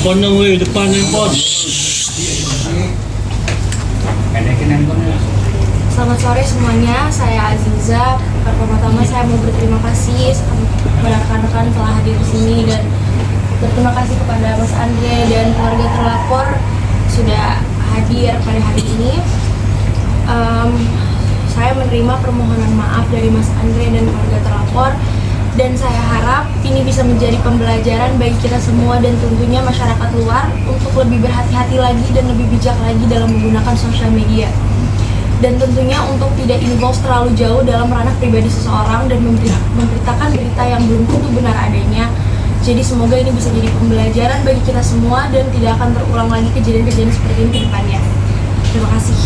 Handphone na weh, depan handphone. Selamat sore semuanya, saya Aziza. Pertama-tama saya mau berterima kasih kepada rekan-rekan telah hadir di sini dan berterima kasih kepada Mas Andre dan keluarga terlapor sudah hadir pada hari ini. Saya menerima permohonan maaf dari Mas Andre dan keluarga terlapor, dan saya harap ini bisa menjadi pembelajaran bagi kita semua dan tentunya masyarakat luar untuk lebih berhati-hati lagi dan lebih bijak lagi dalam menggunakan sosial media. Dan tentunya untuk tidak involve terlalu jauh dalam ranah pribadi seseorang dan memberitakan berita yang belum tentu benar adanya. Jadi semoga ini bisa jadi pembelajaran bagi kita semua dan tidak akan terulang lagi kejadian-kejadian seperti ini ke depannya. Terima kasih.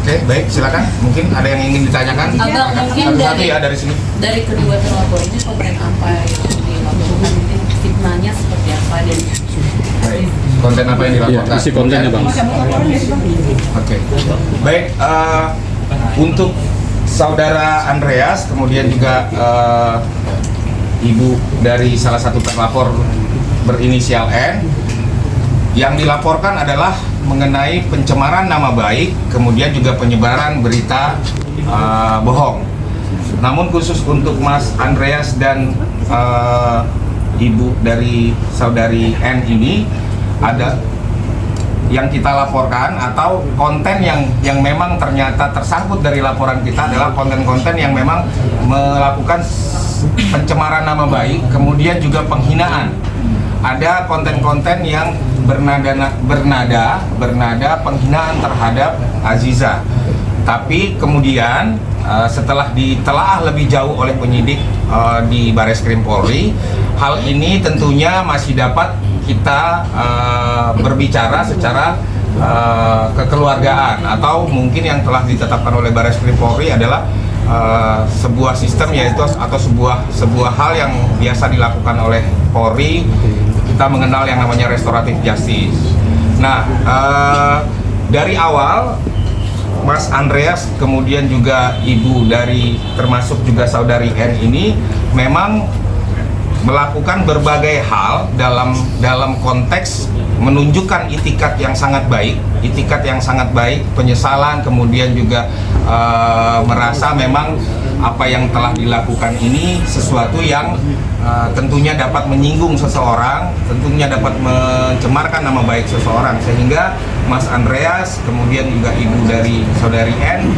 Oke, baik, silakan. Mungkin ada yang ingin ditanyakan? Abang, mungkin satu-satu ya dari sini. Dari kedua terlapor ini konten apa yang dilakukan, mungkin fitnahnya seperti apa dan Baik. Konten apa yang dilaporkan? Isi kontennya bang. Oke. Baik, untuk saudara Andreas, kemudian juga ibu dari salah satu terlapor berinisial N, yang dilaporkan adalah mengenai pencemaran nama baik, kemudian juga penyebaran berita bohong. Namun khusus untuk Mas Andreas dan ibu dari saudari N ini, ada yang kita laporkan atau konten yang memang ternyata tersangkut dari laporan kita adalah konten-konten yang memang melakukan pencemaran nama baik, kemudian juga penghinaan. Ada konten-konten yang bernada penghinaan terhadap Aziza. Tapi kemudian setelah ditelaah lebih jauh oleh penyidik di Bareskrim Polri, hal ini tentunya masih dapat kita berbicara secara kekeluargaan, atau mungkin yang telah ditetapkan oleh Bareskrim Polri adalah sebuah sistem, yaitu atau sebuah hal yang biasa dilakukan oleh Polri. Kita mengenal yang namanya restoratif justice. Nah, dari awal Mas Andreas kemudian juga ibu dari termasuk juga saudari N ini memang melakukan berbagai hal dalam konteks menunjukkan itikat yang sangat baik, penyesalan, kemudian juga merasa memang apa yang telah dilakukan ini sesuatu yang tentunya dapat menyinggung seseorang, tentunya dapat mencemarkan nama baik seseorang, sehingga Mas Andreas kemudian juga ibu dari saudari N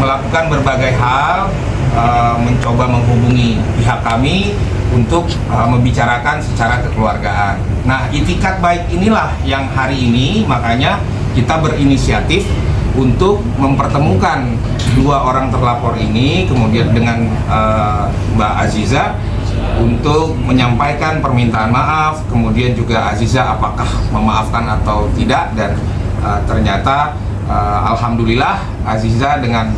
melakukan berbagai hal, mencoba menghubungi pihak kami untuk membicarakan secara kekeluargaan. Nah, itikat baik inilah yang hari ini makanya kita berinisiatif untuk mempertemukan dua orang terlapor ini kemudian dengan Mbak Aziza untuk menyampaikan permintaan maaf, kemudian juga Aziza apakah memaafkan atau tidak, dan ternyata alhamdulillah Aziza dengan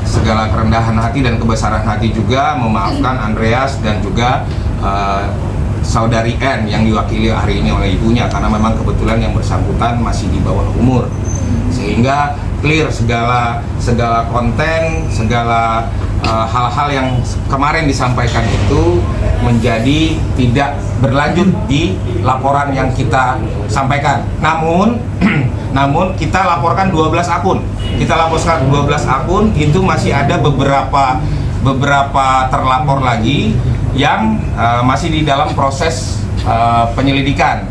segala kerendahan hati dan kebesaran hati juga memaafkan Andreas dan juga saudari N yang diwakili hari ini oleh ibunya, karena memang kebetulan yang bersangkutan masih di bawah umur, sehingga clear segala konten, segala hal-hal yang kemarin disampaikan itu menjadi tidak berlanjut di laporan yang kita sampaikan. Namun kita laporkan 12 akun. Kita laporkan 12 akun, itu masih ada beberapa terlapor lagi yang masih di dalam proses penyelidikan.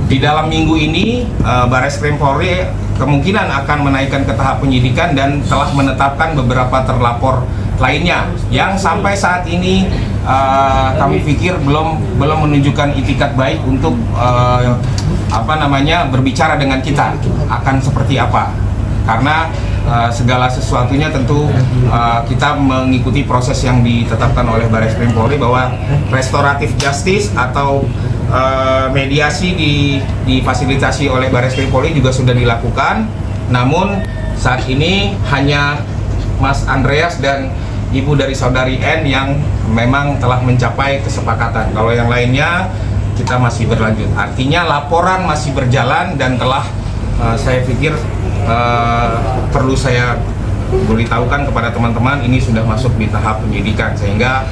Di dalam minggu ini Bareskrim Polri kemungkinan akan menaikkan ke tahap penyidikan dan telah menetapkan beberapa terlapor lainnya yang sampai saat ini kami pikir belum menunjukkan itikat baik untuk berbicara dengan kita akan seperti apa, karena segala sesuatunya tentu kita mengikuti proses yang ditetapkan oleh Bareskrim Polri bahwa restoratif justice atau mediasi difasilitasi oleh Bareskrim Polri juga sudah dilakukan. Namun saat ini hanya Mas Andreas dan ibu dari saudari N yang memang telah mencapai kesepakatan. Kalau yang lainnya kita masih berlanjut. Artinya laporan masih berjalan dan telah saya pikir perlu saya beritahukan kepada teman-teman, ini sudah masuk di tahap penyidikan, sehingga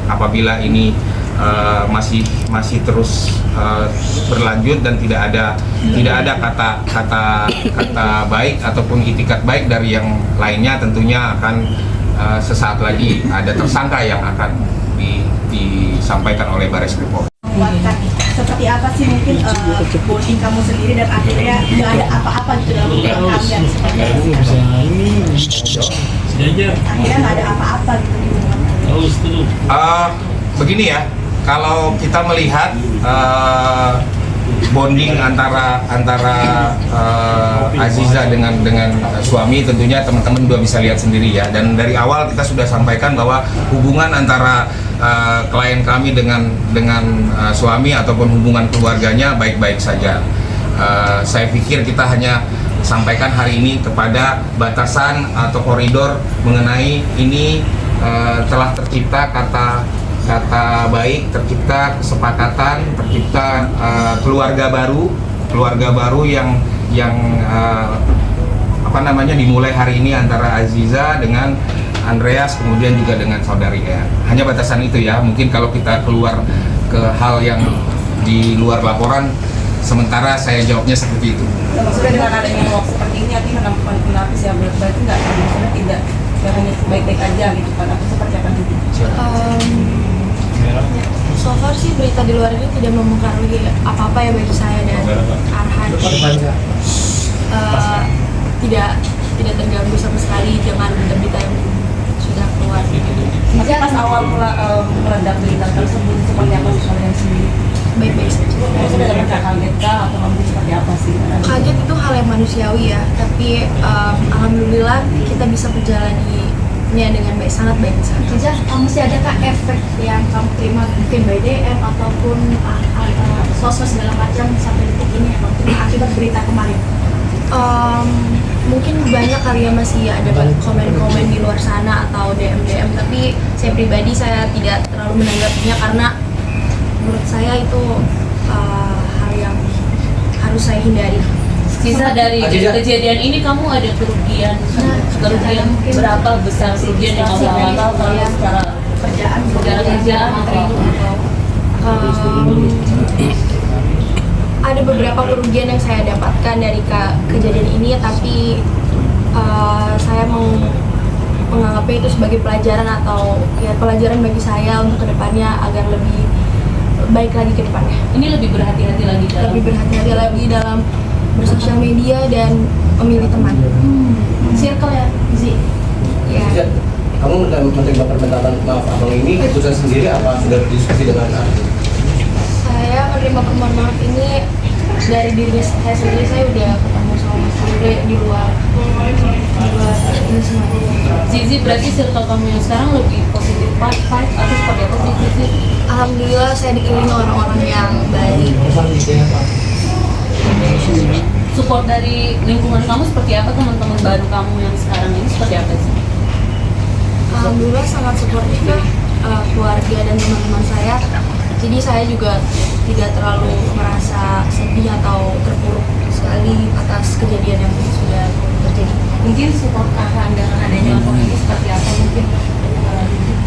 apabila ini masih terus berlanjut dan tidak ada kata baik ataupun itikat baik dari yang lainnya. Tentunya akan sesaat lagi ada tersangka yang akan disampaikan oleh Baris Krimpori. Seperti apa sih mungkin bonding kamu sendiri dan akhirnya nggak ada apa-apa gitu dalam hubungan kalian, seperti apa sih? Akhirnya nggak ada apa-apa gitu di hubungan kalian. Begini ya, kalau kita melihat bonding antara Aziza dengan suami, tentunya teman-teman juga bisa lihat sendiri ya. Dan dari awal kita sudah sampaikan bahwa hubungan antara klien kami dengan suami ataupun hubungan keluarganya baik-baik saja. Saya pikir kita hanya sampaikan hari ini kepada batasan atau koridor mengenai ini telah tercipta kata baik, tercipta kesepakatan, tercipta keluarga baru yang dimulai hari ini antara Aziza dengan Andreas, kemudian juga dengan saudari Ea. Hanya batasan itu ya. Mungkin kalau kita keluar ke hal yang di luar laporan, sementara saya jawabnya seperti itu. Maksudnya dengan adanya hoax seperti ini artinya menemukan penapis ya, berarti nggak, maksudnya tidak hanya baik-baik aja gitu kan, atau seperti apa gitu? So far sih berita di luar ini tidak mempengaruhi apa-apa ya bagi saya dan Arhan. Tidak terganggu sama sekali dengan berita yang sudah keluar. Tapi pas awal meledak berita tersebut seperti apa sih kalian sendiri? Baik-baik saja. Maksudnya ada rasa kaget kah atau kamu seperti apa sih? Kaget itu hal yang manusiawi ya, tapi alhamdulillah kita bisa menjalaninya dengan baik, sangat baik. Aziza, masih adakah efek yang kamu terima mungkin by DM ataupun sosmed segala macam sampai detik ini akibat berita kemarin? Mungkin banyak kali ya masih ada komen-komen di luar sana atau DM, tapi saya pribadi saya tidak terlalu menanggapinya karena menurut saya itu hal yang harus saya hindari. Sisa dari kejadian ini kamu ada kerugian berapa besar kerugian yang kamu alami kalau secara kerjaan atau ada beberapa kerugian yang saya dapatkan dari kejadian ini, tapi saya menganggapnya itu sebagai pelajaran atau ya pelajaran bagi saya untuk kedepannya agar lebih baik lagi ke depannya. Ini lebih berhati-hati lagi dalam bersosial media dan memilih teman. Circle ya, Zi? Ya. Kamu menerima permintaan maaf abang ini keputusan sendiri apa sudah berdiskusi dengan Ardi? Saya menerima permohonan maaf ini dari diri saya sendiri. Saya udah ketemu sama Mas Andre di luar ini semua. Zizi, berarti circle kamu yang sekarang lebih positif vibe atau seperti apa sih Zizi? Alhamdulillah saya dikelilingi orang-orang yang baik. Support dari lingkungan kamu seperti apa, teman-teman baru kamu yang sekarang ini seperti apa sih? Alhamdulillah sangat suportif ya, keluarga dan teman-teman saya. Jadi saya juga tidak terlalu merasa sedih atau terpuruk sekali atas kejadian yang sudah terjadi. Mungkin support kakak dengan adanya lapor ini seperti apa mungkin?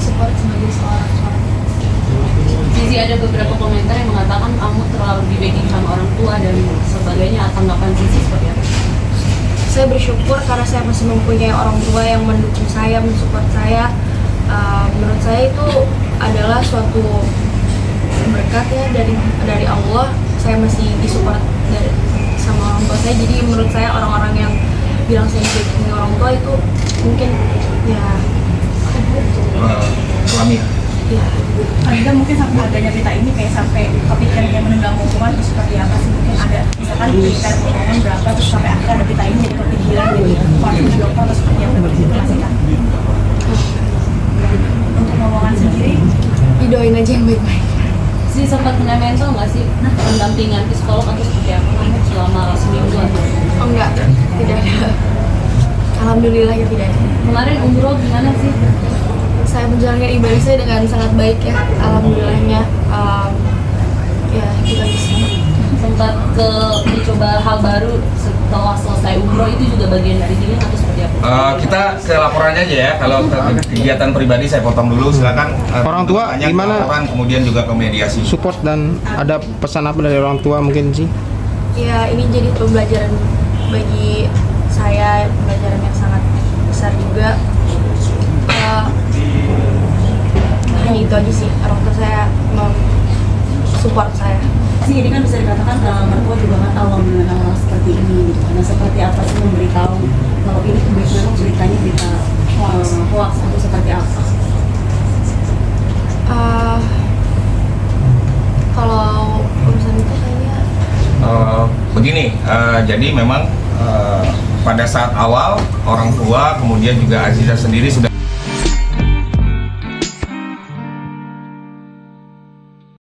Support sebagai seorang suami. Zizi, ada beberapa komentar yang mengatakan kamu terlalu dibacking sama orang tua dan sebagainya. Tanggapan Zizi seperti apa? Saya bersyukur karena saya masih mempunyai orang tua yang mendukung saya, mensupport saya. Menurut saya itu adalah suatu berkat ya dari Allah. Saya masih disupport sama orang tua saya. Jadi menurut saya orang-orang yang bilang saya dibacking orang tua itu mungkin ya Suami. ya. Ada mungkin sampai adanya berita ini kayak sampai kepikiran yang menunggang hukuman itu seperti apa sih? Mungkin ada misalkan berita hukuman berapa terus sampai akhirnya ada berita ini jadi kepikiran jadi waktu dokter atau seperti apa gitu masih kan? Untuk ngomongan sendiri Didoain aja yang baik-baik. Zizi sempat kena mental nggak sih? Pendampingan psikolog atau seperti apa kamu selama seminggu atau? Oh enggak, tidak ada. Alhamdulillah ya tidak ada. Kemarin umroh gimana sih? Saya menjalankan ibadah saya dengan sangat baik ya. Alhamdulillahnya ya kita bisa. sempat mencoba hal baru setelah selesai umroh, itu juga bagian dari healing atau seperti apa? Kita ke laporannya aja ya. Kalau ke kegiatan pribadi saya potong dulu, silakan. Orang tua tanya ke gimana? laporan, kemudian juga ke mediasi. Support dan ada pesan apa dari orang tua mungkin sih? Ya, ini jadi pembelajaran bagi saya, pembelajaran yang sangat besar juga. Hanya itu aja sih, orang tua saya support saya. Sih, ini kan bisa dikatakan mertua juga kan awam dengan hal seperti ini gitu. Nah, seperti apa sih memberitahu kalau ini tuh memang beritanya berita hoax atau seperti apa? Kalau urusan itu kayaknya Begini, jadi memang pada saat awal orang tua kemudian juga Aziza sendiri sudah